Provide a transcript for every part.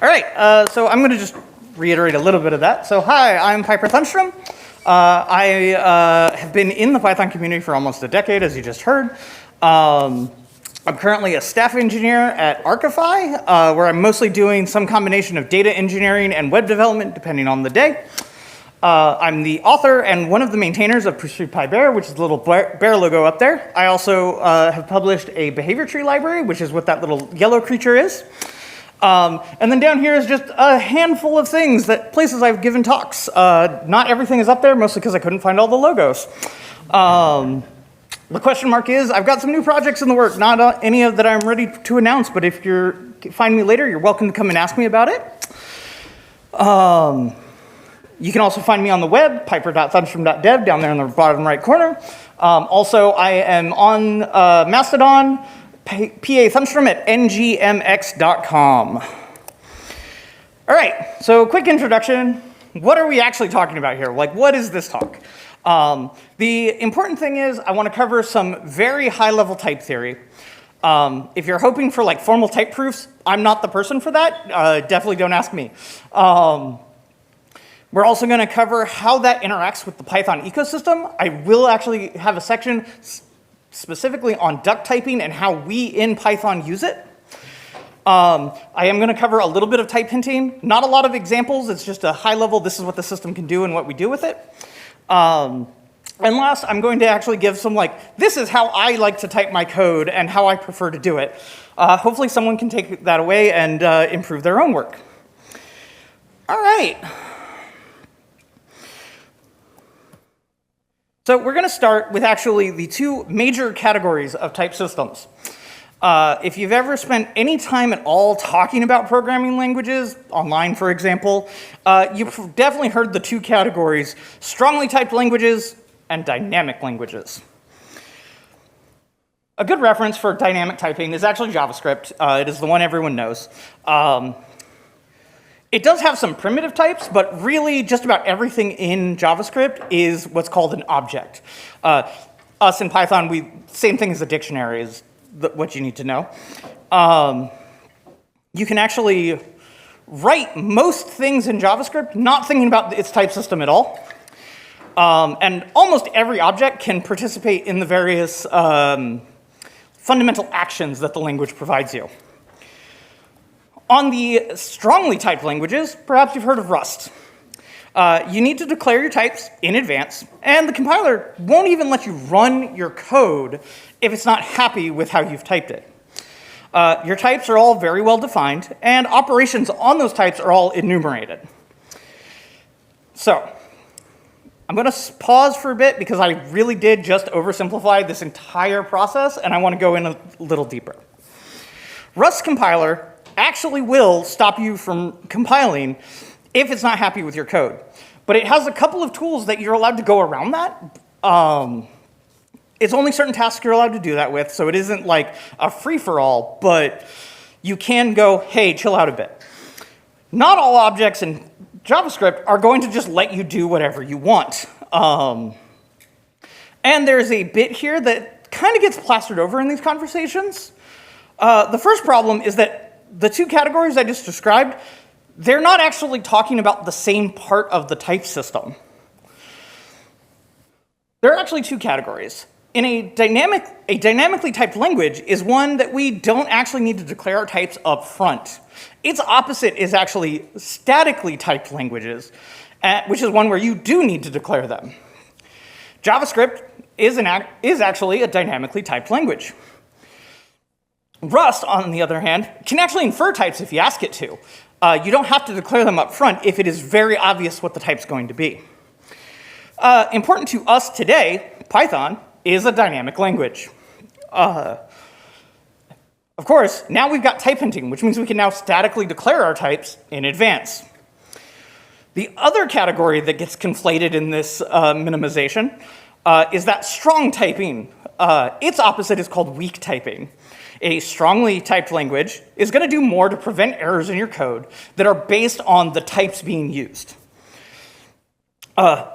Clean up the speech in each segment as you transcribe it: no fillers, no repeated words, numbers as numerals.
All right, so I'm going to just reiterate a little bit of that. So hi, I'm Piper Thunstrom. I have been in the Python community for almost a decade, as you just heard. I'm currently a staff engineer at Archify, where I'm mostly doing some combination of data engineering and web development, depending on the day. I'm the author and one of the maintainers of Pursuit PyBear, which is the little bear logo up there. I also have published a behavior tree library, which is what that little yellow creature is. And then down here is just a handful of things that places I've given talks. Not everything is up there, mostly because I couldn't find all the logos. The question mark is, I've got some new projects in the work, not any of that I'm ready to announce, but if you find me later, you're welcome to come and ask me about it. You can also find me on the web, piper.thunstrom.dev, down there in the bottom right corner. Also, I am on Mastodon, PA-Thunstrom at ngmx.com. All right, so quick introduction. What are we actually talking about here? Like, what is this talk? The important thing is I want to cover some very high-level type theory. If you're hoping for like formal type proofs, I'm not the person for that. Definitely don't ask me. We're also going to cover how that interacts with the Python ecosystem. I will actually have a section specifically on duck typing and how we in Python use it. I am going to cover a little bit of type hinting. Not a lot of examples. It's just a high level, this is what the system can do and what we do with it. And last, I'm going to actually give some like, this is how I like to type my code and how I prefer to do it. Hopefully someone can take that away and improve their own work. All right. So we're going to start with actually the two major categories of type systems. If you've ever spent any time at all talking about programming languages, online for example, you've definitely heard the two categories, strongly typed languages and dynamic languages. A good reference for dynamic typing is actually JavaScript. It is the one everyone knows. It does have some primitive types, but really just about everything in JavaScript is what's called an object. Us in Python, same thing as a dictionary is what you need to know. You can actually write most things in JavaScript not thinking about its type system at all. And almost every object can participate in the various fundamental actions that the language provides you. On the strongly typed languages, perhaps you've heard of Rust. You need to declare your types in advance, and the compiler won't even let you run your code if it's not happy with how you've typed it. Your types are all very well defined, and operations on those types are all enumerated. So, I'm going to pause for a bit because I really did just oversimplify this entire process, and I want to go in a little deeper. Rust compiler actually will stop you from compiling if it's not happy with your code. But it has a couple of tools that you're allowed to go around that. It's only certain tasks you're allowed to do that with, so it isn't like a free-for-all, but you can go, hey, chill out a bit. Not all objects in JavaScript are going to just let you do whatever you want. And there's a bit here that kind of gets plastered over in these conversations. The first problem is that the two categories I just described, they're not actually talking about the same part of the type system. There are actually two categories. In a dynamically typed language is one that we don't actually need to declare our types up front. Its opposite is actually statically typed languages, which is one where you do need to declare them. JavaScript is actually a dynamically typed language. Rust, on the other hand, can actually infer types if you ask it to. You don't have to declare them up front if it is very obvious what the type's going to be. Important to us today, Python is a dynamic language. Of course, now we've got type hinting, which means we can now statically declare our types in advance. The other category that gets conflated in this minimization is that strong typing. Its opposite is called weak typing. A strongly typed language is going to do more to prevent errors in your code that are based on the types being used.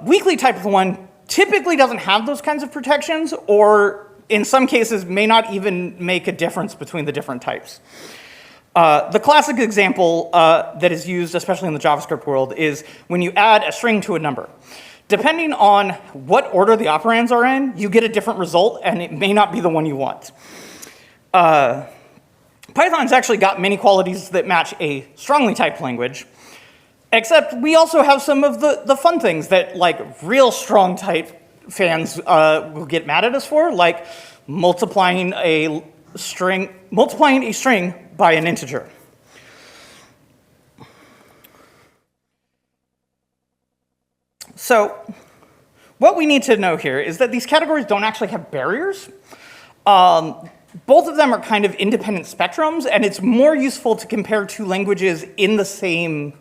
Weakly typed one typically doesn't have those kinds of protections, or in some cases may not even make a difference between the different types. The classic example that is used, especially in the JavaScript world, is when you add a string to a number. Depending on what order the operands are in, you get a different result, and it may not be the one you want. Python's actually got many qualities that match a strongly typed language, except we also have some of the fun things that like real strong type fans will get mad at us for, like multiplying a string by an integer. So what we need to know here is that these categories don't actually have barriers. Both of them are kind of independent spectrums, and it's more useful to compare two languages in the same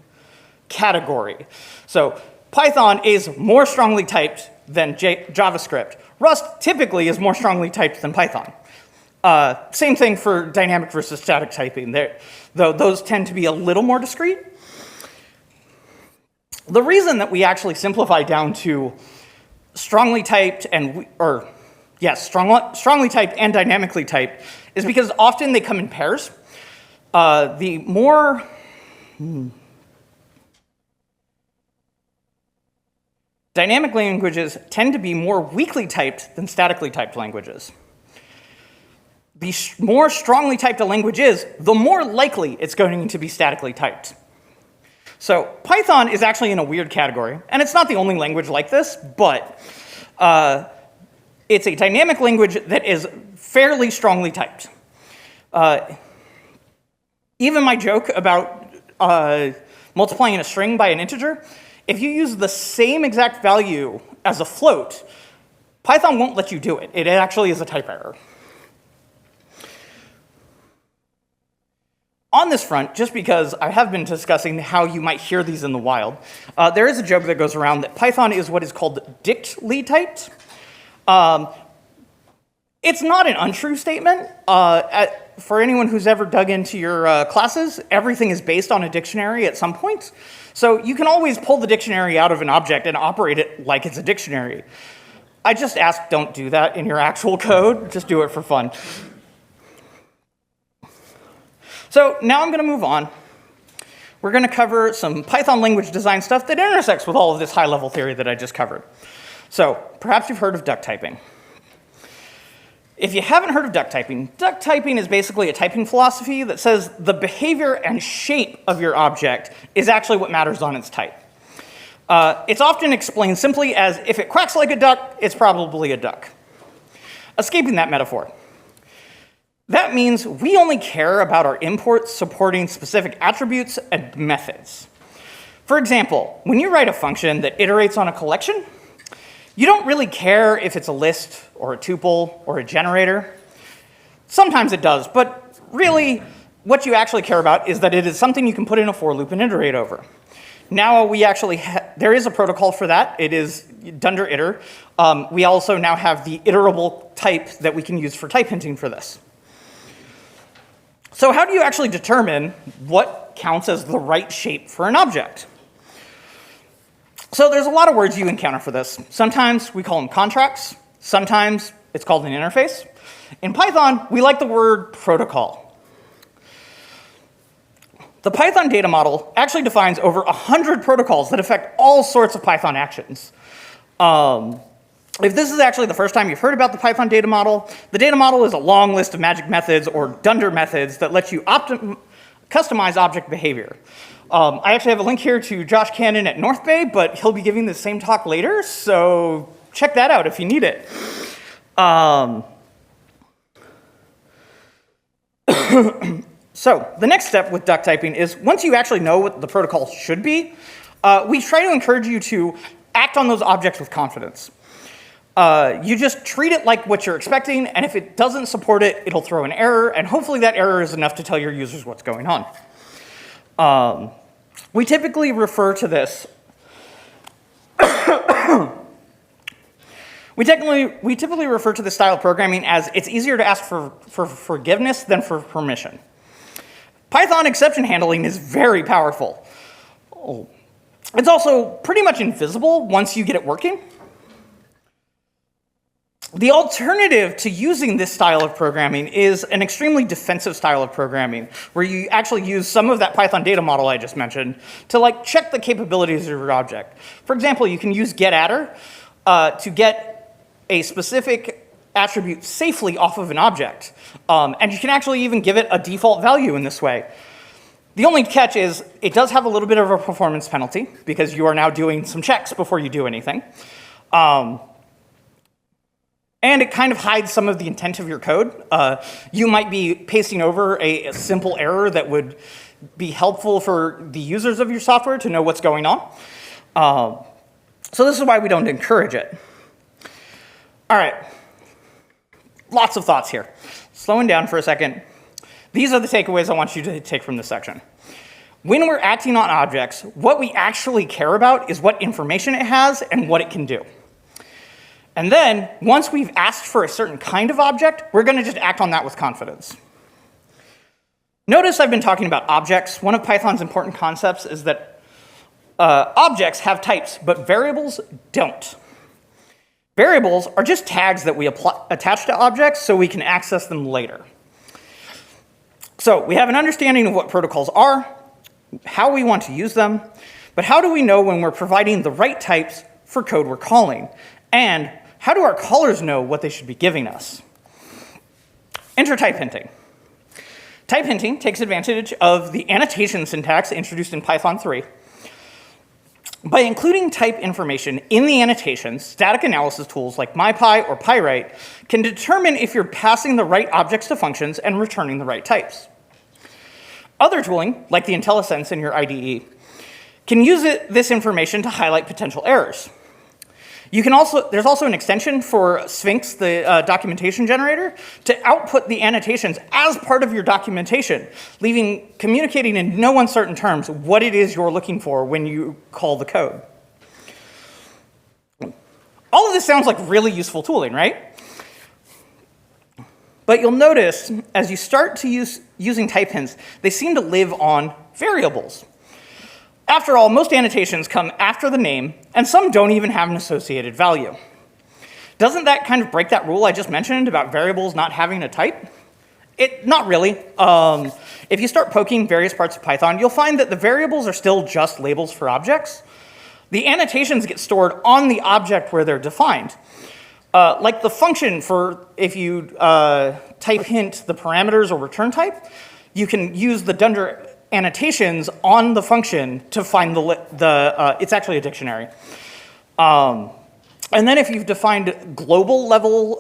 category. So Python is more strongly typed than JavaScript. Rust typically is more strongly typed than Python. Same thing for dynamic versus static typing, though those tend to be a little more discrete. The reason that we actually simplify down to strongly typed and, strongly typed and dynamically typed is because often they come in pairs. Dynamic languages tend to be more weakly typed than statically typed languages. The more strongly typed a language is, the more likely it's going to be statically typed. So Python is actually in a weird category, and it's not the only language like this, but it's a dynamic language that is fairly strongly typed. Even my joke about multiplying a string by an integer, if you use the same exact value as a float, Python won't let you do it. It actually is a type error. On this front, just because I have been discussing how you might hear these in the wild, there is a joke that goes around that Python is what is called dictly typed. It's not an untrue statement. For anyone who's ever dug into your classes, everything is based on a dictionary at some point. So you can always pull the dictionary out of an object and operate it like it's a dictionary. I just ask, don't do that in your actual code. Just do it for fun. So now I'm going to move on. We're going to cover some Python language design stuff that intersects with all of this high-level theory that I just covered. So perhaps you've heard of duck typing. If you haven't heard of duck typing is basically a typing philosophy that says the behavior and shape of your object is actually what matters on its type. It's often explained simply as if it quacks like a duck, it's probably a duck. Escaping that metaphor. That means we only care about our imports supporting specific attributes and methods. For example, when you write a function that iterates on a collection, you don't really care if it's a list or a tuple or a generator. Sometimes it does, but really what you actually care about is that it is something you can put in a for loop and iterate over. Now we actually there is a protocol for that. It is dunder iter. We also now have the iterable type that we can use for type hinting for this. So how do you actually determine what counts as the right shape for an object? So there's a lot of words you encounter for this. Sometimes we call them contracts. Sometimes it's called an interface. In Python, we like the word protocol. The Python data model actually defines over 100 protocols that affect all sorts of Python actions. If this is actually the first time you've heard about the Python data model, the data model is a long list of magic methods or dunder methods that let you customize object behavior. I actually have a link here to Josh Cannon at North Bay, but he'll be giving the same talk later, so check that out if you need it. So the next step with duck typing is once you actually know what the protocol should be, we try to encourage you to act on those objects with confidence. You just treat it like what you're expecting, and if it doesn't support it, it'll throw an error, and hopefully that error is enough to tell your users what's going on. We typically refer to this we typically refer to this style of programming as it's easier to ask for forgiveness than for permission. Python exception handling is very powerful. It's also pretty much invisible once you get it working. The alternative to using this style of programming is an extremely defensive style of programming, where you actually use some of that Python data model I just mentioned to like check the capabilities of your object. For example, you can use getAttr to get a specific attribute safely off of an object. And you can actually even give it a default value in this way. The only catch is it does have a little bit of a performance penalty because you are now doing some checks before you do anything. And it kind of hides some of the intent of your code. You might be pasting over a simple error that would be helpful for the users of your software to know what's going on. So this is why we don't encourage it. All right, lots of thoughts here. Slowing down for a second. These are the takeaways I want you to take from this section. When we're acting on objects, what we actually care about is what information it has and what it can do. And then, once we've asked for a certain kind of object, we're going to just act on that with confidence. Notice I've been talking about objects. One of Python's important concepts is that objects have types, but variables don't. Variables are just tags that we attach to objects so we can access them later. So we have an understanding of what protocols are, how we want to use them, but how do we know when we're providing the right types for code we're calling? And how do our callers know what they should be giving us? Enter type hinting. Type hinting takes advantage of the annotation syntax introduced in Python 3. By including type information in the annotations, static analysis tools like MyPy or Pywrite can determine if you're passing the right objects to functions and returning the right types. Other tooling, like the IntelliSense in your IDE, can use this information to highlight potential errors. There's also an extension for Sphinx, the documentation generator, to output the annotations as part of your documentation, communicating in no uncertain terms what it is you're looking for when you call the code. All of this sounds like really useful tooling, right? But you'll notice, as you start to using type hints, they seem to live on variables. After all, most annotations come after the name, and some don't even have an associated value. Doesn't that kind of break that rule I just mentioned about variables not having a type? Not really. If you start poking various parts of Python, you'll find that the variables are still just labels for objects. The annotations get stored on the object where they're defined. Like the function for if you type hint the parameters or return type, you can use the dunder annotations on the function to find it's actually a dictionary. And then if you've defined global level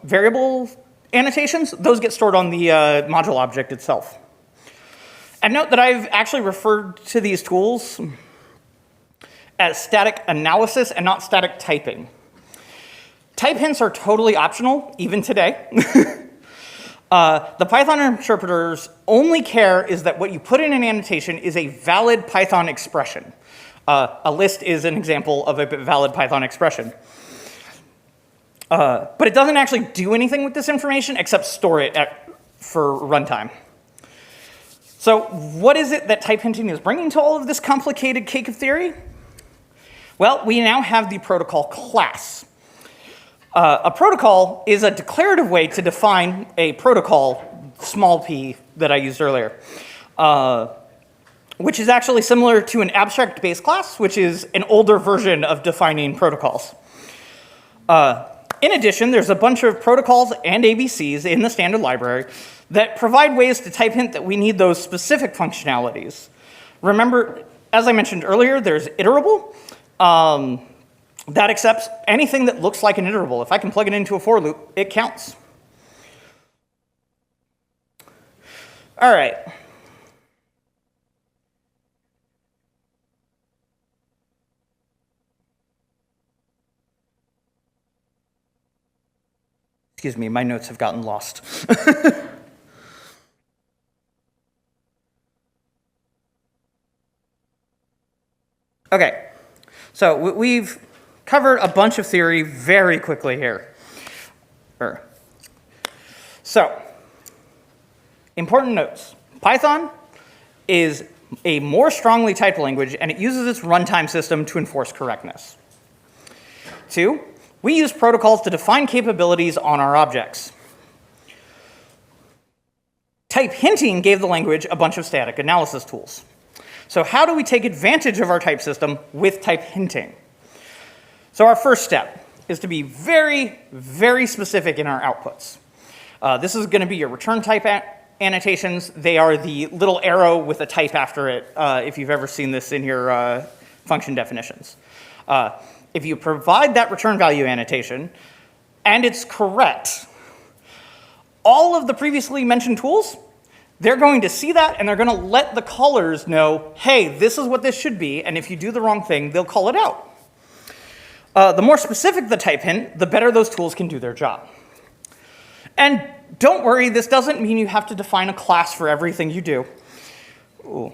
variable annotations, those get stored on the module object itself. And note that I've actually referred to these tools as static analysis and not static typing. Type hints are totally optional, even today. The Python interpreters only care is that what you put in an annotation is a valid Python expression. A list is an example of a valid Python expression. But it doesn't actually do anything with this information except store it for runtime. So what is it that type hinting is bringing to all of this complicated cake of theory? Well, we now have the protocol class. A protocol is a declarative way to define a protocol, small p, that I used earlier, which is actually similar to an abstract base class, which is an older version of defining protocols. In addition, there's a bunch of protocols and ABCs in the standard library that provide ways to type hint that we need those specific functionalities. Remember, as I mentioned earlier, there's iterable. That accepts anything that looks like an iterable. If I can plug it into a for loop, it counts. All right. Excuse me, my notes have gotten lost. Okay, so we've covered a bunch of theory very quickly here. So, important notes. Python is a more strongly typed language, and it uses its runtime system to enforce correctness. 2, We use protocols to define capabilities on our objects. Type hinting gave the language a bunch of static analysis tools. So how do we take advantage of our type system with type hinting? So our first step is to be very, very specific in our outputs. This is going to be your return type annotations. They are the little arrow with a type after it, if you've ever seen this in your function definitions. If you provide that return value annotation, and it's correct, all of the previously mentioned tools, they're going to see that, and they're going to let the callers know, hey, this is what this should be, and if you do the wrong thing, they'll call it out. The more specific the type hint, the better those tools can do their job. And don't worry, this doesn't mean you have to define a class for everything you do. Ooh.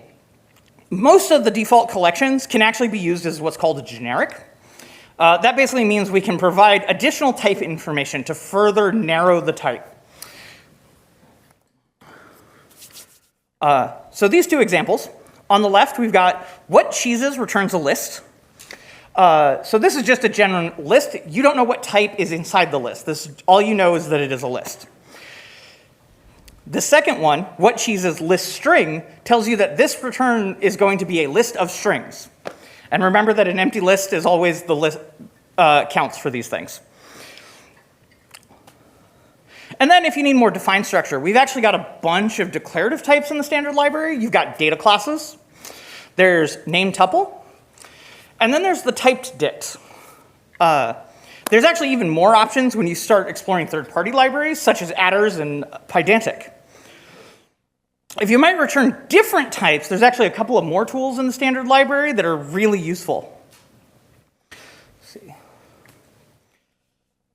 Most of the default collections can actually be used as what's called a generic. That basically means we can provide additional type information to further narrow the type. So these two examples. On the left, we've got what cheeses returns a list. So this is just a general list. You don't know what type is inside the list. All you know is that it is a list. The second one, what cheeses list string, tells you that this return is going to be a list of strings. And remember that an empty list is always the list counts for these things. And then if you need more defined structure, we've actually got a bunch of declarative types in the standard library. You've got data classes. There's name tuple. And then there's the typed dict. There's actually even more options when you start exploring third-party libraries, such as adders and Pydantic. If you might return different types, there's actually a couple of more tools in the standard library that are really useful. Let's see.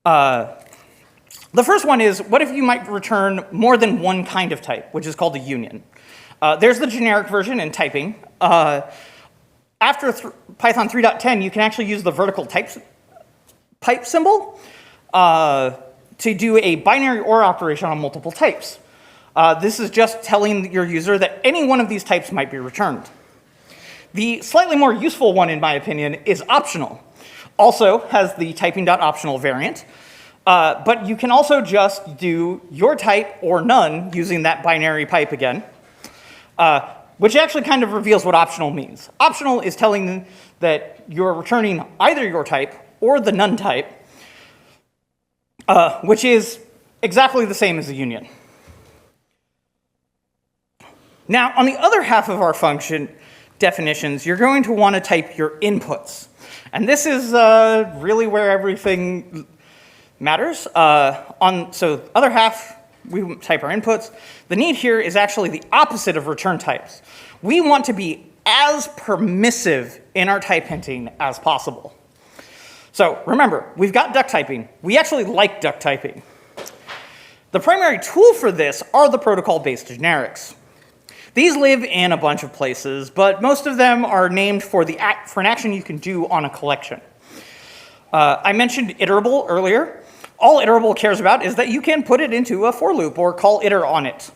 The first one is, what if you might return more than one kind of type, which is called a union? There's the generic version in typing. After Python 3.10, you can actually use the vertical pipe symbol to do a binary OR operation on multiple types. This is just telling your user that any one of these types might be returned. The slightly more useful one, in my opinion, is optional. Also has the typing.optional variant. But you can also just do your type or none using that binary pipe again, which actually kind of reveals what optional means. Optional is telling that you're returning either your type or the none type, which is exactly the same as a union. Now, on the other half of our function definitions, you're going to want to type your inputs. And this is really where everything matters. So other half, we type our inputs. The need here is actually the opposite of return types. We want to be as permissive in our type hinting as possible. So remember, we've got duck typing. We actually like duck typing. The primary tool for this are the protocol-based generics. These live in a bunch of places, but most of them are named for an action you can do on a collection. I mentioned iterable earlier. All iterable cares about is that you can put it into a for loop or call iter on it.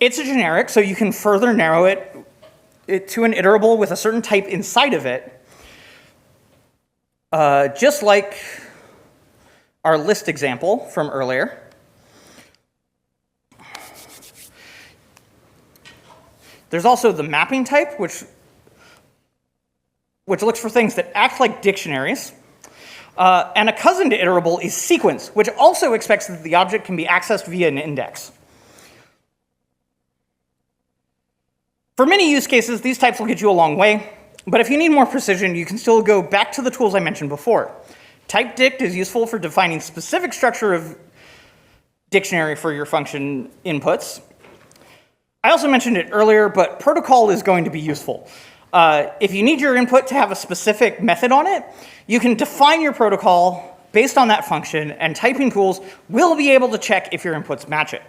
It's a generic, so you can further narrow it to an iterable with a certain type inside of it. Just like our list example from earlier. There's also the mapping type, which looks for things that act like dictionaries. And a cousin to iterable is sequence, which also expects that the object can be accessed via an index. For many use cases, these types will get you a long way. But if you need more precision, you can still go back to the tools I mentioned before. Type dict is useful for defining specific structure of dictionary for your function inputs. I also mentioned it earlier, but protocol is going to be useful. If you need your input to have a specific method on it, you can define your protocol based on that function, and typing tools will be able to check if your inputs match it.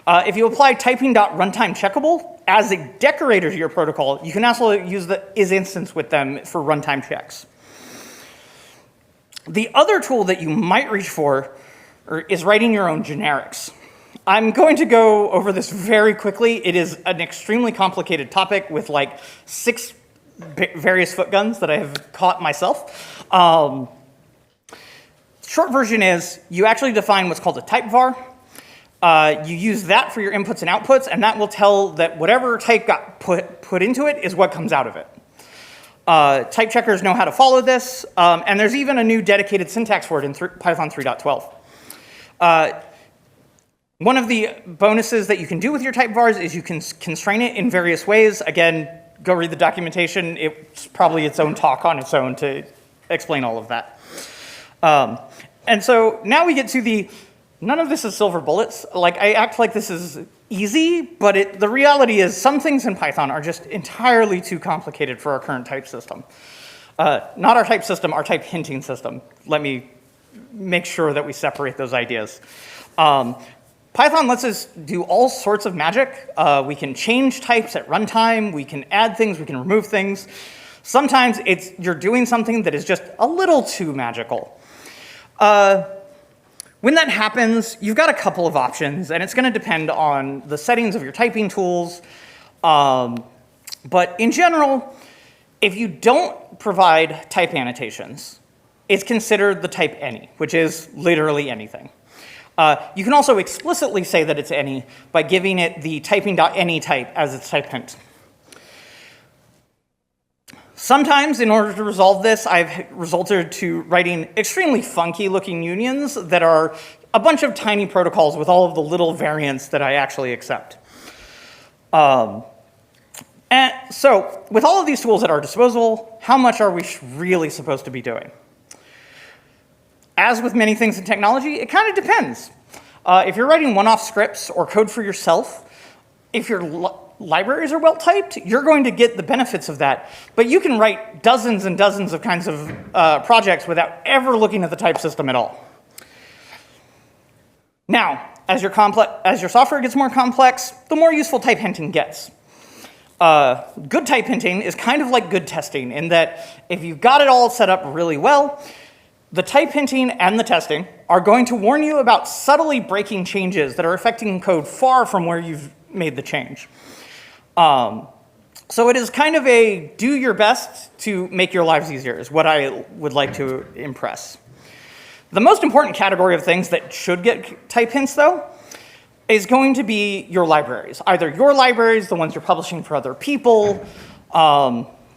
If you apply typing.runtime checkable as a decorator to your protocol, you can also use the is instance with them for runtime checks. The other tool that you might reach for is writing your own generics. I'm going to go over this very quickly. It is an extremely complicated topic with like 6 various footguns that I have caught myself. short version is you actually define what's called a type var. You use that for your inputs and outputs, and that will tell that whatever type got put into it is what comes out of it. Type checkers know how to follow this, and there's even a new dedicated syntax for it in Python 3.12. One of the bonuses that you can do with your type vars is you can constrain it in various ways. Again, go read the documentation. It's probably its own talk on its own to explain all of that. And so now we get to none of this is silver bullets. Like, I act like this is easy, but the reality is some things in Python are just entirely too complicated for our current type system. Not our type system, our type hinting system. Let me make sure that we separate those ideas. Python lets us do all sorts of magic. We can change types at runtime. We can add things. We can remove things. Sometimes you're doing something that is just a little too magical. When that happens, you've got a couple of options, and it's going to depend on the settings of your typing tools. But in general, if you don't provide type annotations, it's considered the type any, which is literally anything. You can also explicitly say that it's any by giving it the typing.any type as its type hint. Sometimes, in order to resolve this, I've resorted to writing extremely funky looking unions that are a bunch of tiny protocols with all of the little variants that I actually accept. And so, with all of these tools at our disposal, how much are we really supposed to be doing? As with many things in technology, it kind of depends. If you're writing one-off scripts or code for yourself, if your libraries are well typed, you're going to get the benefits of that. But you can write dozens and dozens of kinds of projects without ever looking at the type system at all. Now, as your software gets more complex, the more useful type hinting gets. Good type hinting is kind of like good testing in that if you've got it all set up really well, the type hinting and the testing are going to warn you about subtly breaking changes that are affecting code far from where you've made the change. So it is kind of a do your best to make your lives easier is what I would like to impress. The most important category of things that should get type hints, though, is going to be your libraries. Either your libraries, the ones you're publishing for other people,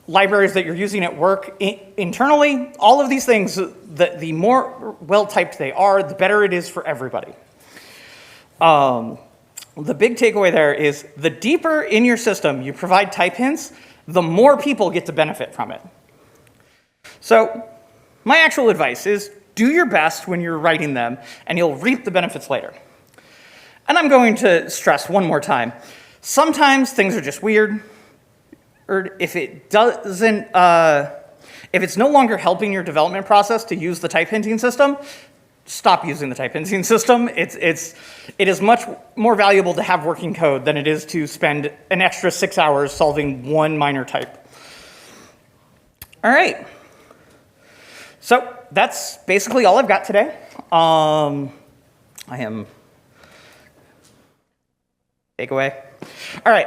libraries that you're using at work internally, all of these things, the more well-typed they are, the better it is for everybody. The big takeaway there is the deeper in your system you provide type hints, the more people get to benefit from it. So my actual advice is do your best when you're writing them, and you'll reap the benefits later. And I'm going to stress one more time. Sometimes things are just weird. Or if it doesn't, if it's no longer helping your development process to use the type hinting system, stop using the type hinting system. It is much more valuable to have working code than it is to spend an extra 6 hours solving one minor type. All right. So that's basically all I've got today. Takeaway. All right.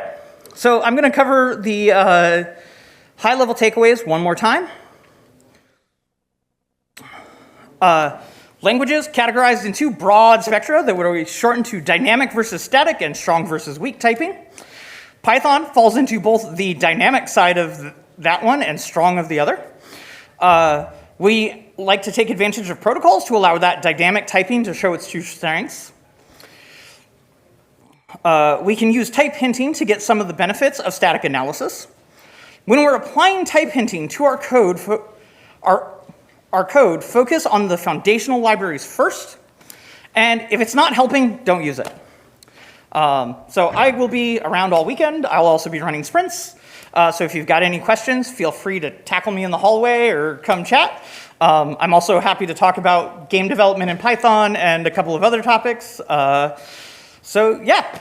So I'm going to cover the high-level takeaways one more time. Languages categorized in two broad spectra that would be shortened to dynamic versus static and strong versus weak typing. Python falls into both the dynamic side of that one and strong of the other. We like to take advantage of protocols to allow that dynamic typing to show its true strengths. We can use type hinting to get some of the benefits of static analysis. When we're applying type hinting to our code, focus on the foundational libraries first, and if it's not helping, don't use it. So I will be around all weekend. I'll also be running sprints. So if you've got any questions, feel free to tackle me in the hallway or come chat. I'm also happy to talk about game development in Python and a couple of other topics. So yeah.